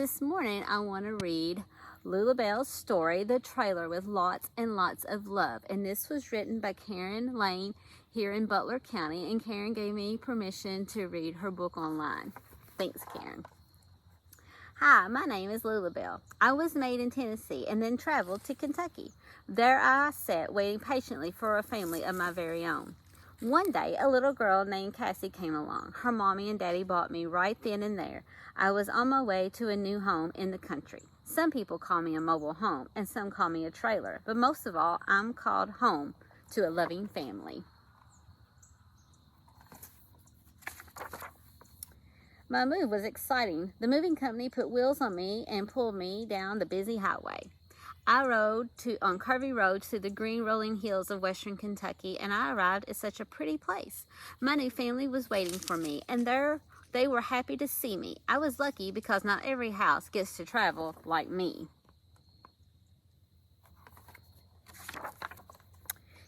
this morning I want to read Lulabelle's story, The Trailer with Lots and Lots of Love. And this was written by Karen Lane here in Butler County. And Karen gave me permission to read her book online. Thanks, Karen. Hi, my name is Lulabelle. I was made in Tennessee and then traveled to Kentucky. There I sat waiting patiently for a family of my very own. One day, a little girl named Cassie came along. Her mommy and daddy bought me right then and there. I was on my way to a new home in the country. Some people call me a mobile home and some call me a trailer, but most of all, I'm called home to a loving family. My move was exciting. The moving company put wheels on me and pulled me down the busy highway. I rode on curvy roads through the green rolling hills of western Kentucky, and I arrived at such a pretty place. My new family was waiting for me, and they were happy to see me. I was lucky because not every house gets to travel like me.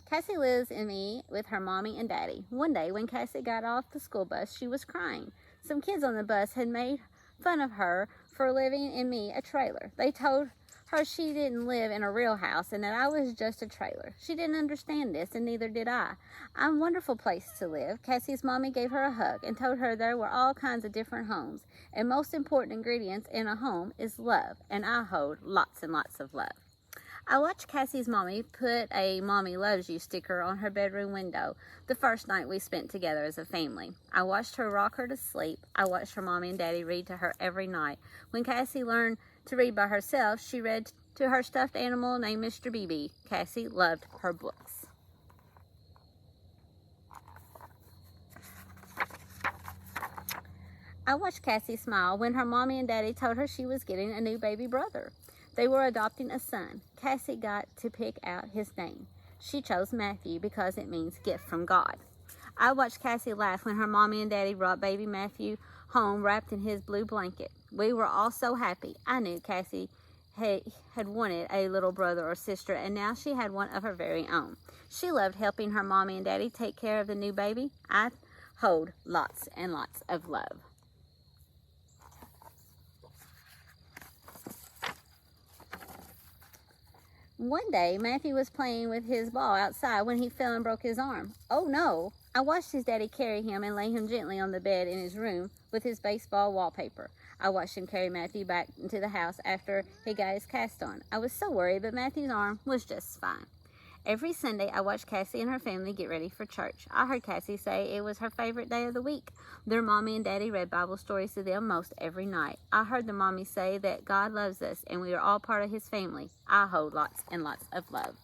Cassie lives in me with her mommy and daddy. One day when Cassie got off the school bus, she was crying. Some kids on the bus had made fun of her for living in a trailer. They told her she didn't live in a real house and that I was just a trailer. She didn't understand this, and neither did I. I'm a wonderful place to live. Cassie's mommy gave her a hug and told her there were all kinds of different homes, and most important ingredients in a home is love, and I hold lots and lots of love. I watched Cassie's mommy put a Mommy Loves You sticker on her bedroom window the first night we spent together as a family. I watched her rock her to sleep. I watched her mommy and daddy read to her every night. When Cassie learned to read by herself, she read to her stuffed animal named Mr. BB. Cassie loved her books. I watched Cassie smile when her mommy and daddy told her she was getting a new baby brother. They were adopting a son. Cassie got to pick out his name. She chose Matthew because it means gift from God. I watched Cassie laugh when her mommy and daddy brought baby Matthew home wrapped in his blue blanket. We were all so happy. I knew Cassie had wanted a little brother or sister, and now she had one of her very own. She loved helping her mommy and daddy take care of the new baby. I hold lots and lots of love. One day, Matthew was playing with his ball outside when he fell and broke his arm. Oh no! I watched his daddy carry him and lay him gently on the bed in his room with his baseball wallpaper. I watched him carry Matthew back into the house after he got his cast on. I was so worried, but Matthew's arm was just fine. Every Sunday, I watched Cassie and her family get ready for church. I heard Cassie say it was her favorite day of the week. Their mommy and daddy read Bible stories to them most every night. I heard the mommy say that God loves us and we are all part of his family. I hold lots and lots of love.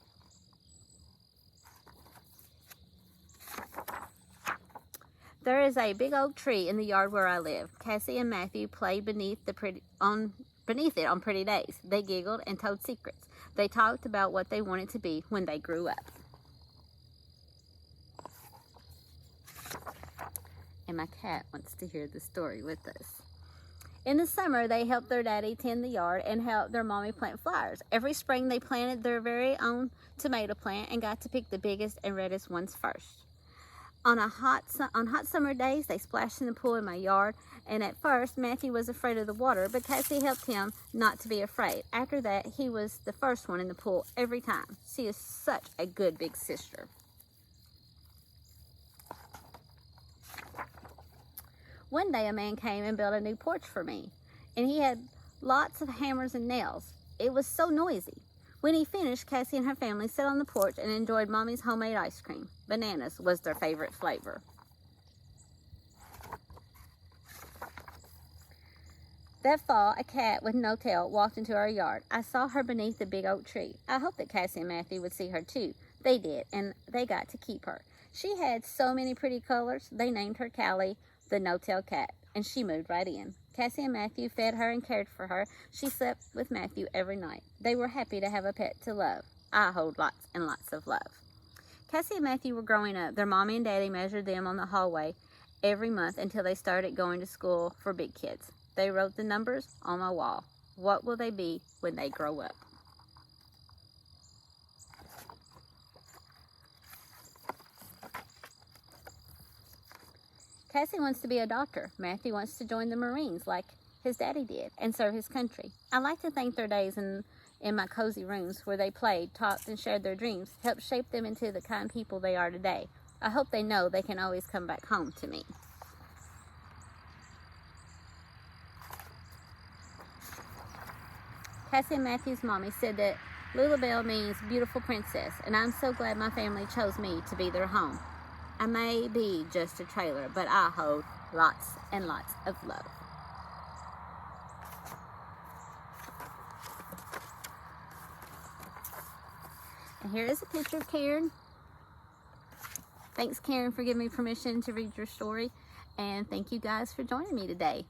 There is a big oak tree in the yard where I live. Cassie and Matthew played beneath it on pretty days. They giggled and told secrets. They talked about what they wanted to be when they grew up. And my cat wants to hear the story with us. In the summer, they helped their daddy tend the yard and helped their mommy plant flowers. Every spring, they planted their very own tomato plant and got to pick the biggest and reddest ones first. On hot summer days, they splashed in the pool in my yard, and at first, Matthew was afraid of the water, but Cassie helped him not to be afraid. After that, he was the first one in the pool every time. She is such a good big sister. One day, a man came and built a new porch for me, and he had lots of hammers and nails. It was so noisy. When he finished, Cassie and her family sat on the porch and enjoyed Mommy's homemade ice cream. Bananas was their favorite flavor. That fall, a cat with no tail walked into our yard. I saw her beneath the big oak tree. I hoped that Cassie and Matthew would see her too. They did, and they got to keep her. She had so many pretty colors, they named her Callie, the no-tail cat, and she moved right in. Cassie and Matthew fed her and cared for her. She slept with Matthew every night. They were happy to have a pet to love. I hold lots and lots of love. Cassie and Matthew were growing up. Their mommy and daddy measured them on the hallway every month until they started going to school for big kids. They wrote the numbers on my wall. What will they be when they grow up? Cassie wants to be a doctor. Matthew wants to join the Marines like his daddy did and serve his country. I like to think their days in my cozy rooms where they played, talked, and shared their dreams helped shape them into the kind people they are today. I hope they know they can always come back home to me. Cassie and Matthew's mommy said that Lulabelle means beautiful princess, and I'm so glad my family chose me to be their home. I may be just a trailer, but I hold lots and lots of love. And here is a picture of Karen. Thanks, Karen, for giving me permission to read your story, and thank you guys for joining me today.